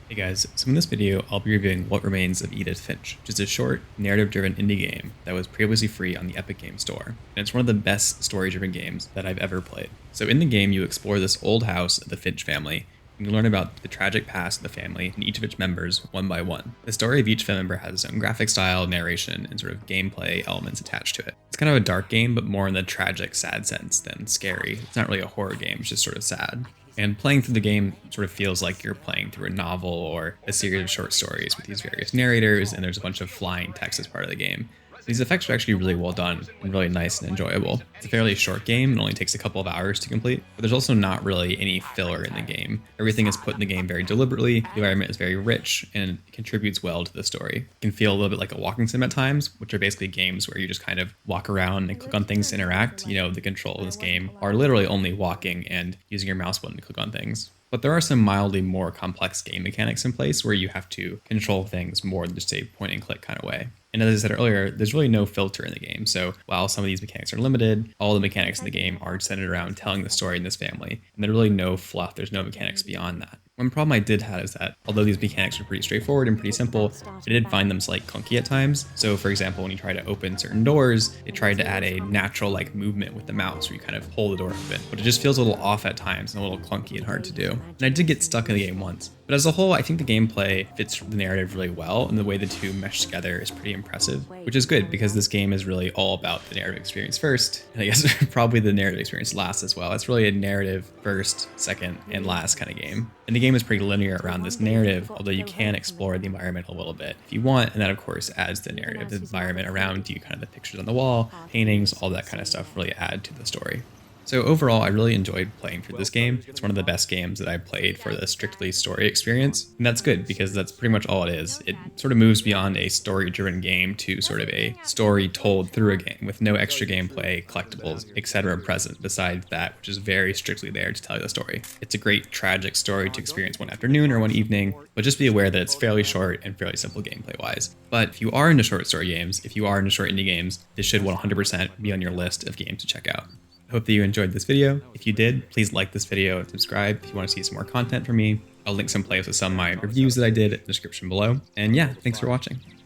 Hey guys, so in this video, I'll be reviewing What Remains of Edith Finch, which is a short, narrative-driven indie game that was previously free on the Epic Games Store, and it's one of the best story-driven games that I've ever played. So in the game, you explore this old house of the Finch family, and you learn about the tragic past of the family and each of its members one by one. The story of each family member has its own graphic style, narration, and sort of gameplay elements attached to it. It's kind of a dark game, but more in the tragic, sad sense than scary. It's not really a horror game, it's just sort of sad. And playing through the game sort of feels like you're playing through a novel or a series of short stories with these various narrators, and there's a bunch of flying text as part of the game. These effects are actually really well done and really nice and enjoyable. It's a fairly short game, it only takes a couple of hours to complete, but there's also not really any filler in the game. Everything is put in the game very deliberately, the environment is very rich, and it contributes well to the story. It can feel a little bit like a walking sim at times, which are basically games where you just kind of walk around and click on things to interact. You know, the control in this game are literally only walking and using your mouse button to click on things. But there are some mildly more complex game mechanics in place where you have to control things more than just a point and click kind of way. And as I said earlier, there's really no filter in the game. So while some of these mechanics are limited, all the mechanics in the game are centered around telling the story in this family. And there's really no fluff. There's no mechanics beyond that. One problem I did have is that although these mechanics are pretty straightforward and pretty simple, I did find them slightly clunky at times. So for example, when you try to open certain doors, it tried to add a natural like movement with the mouse where you kind of pull the door open, but it just feels a little off at times and a little clunky and hard to do. And I did get stuck in the game once. But as a whole, I think the gameplay fits the narrative really well, and the way the two mesh together is pretty impressive, which is good because this game is really all about the narrative experience first, and I guess probably the narrative experience last as well. It's really a narrative first, second, and last kind of game. And the game is pretty linear around this narrative, although you can explore the environment a little bit if you want, and that of course adds the narrative. The environment around you, kind of the pictures on the wall, paintings, all that kind of stuff really add to the story. So overall, I really enjoyed playing through this game. It's one of the best games that I've played for the strictly story experience. And that's good because that's pretty much all it is. It sort of moves beyond a story-driven game to sort of a story told through a game with no extra gameplay, collectibles, etc. present besides that, which is very strictly there to tell you the story. It's a great tragic story to experience one afternoon or one evening, but just be aware that it's fairly short and fairly simple gameplay-wise. But if you are into short story games, if you are into short indie games, this should 100% be on your list of games to check out. I hope that you enjoyed this video. If you did, please like this video and subscribe if you want to see some more content from me. I'll link some playlists with some of my reviews that I did in the description below. And yeah, thanks for watching.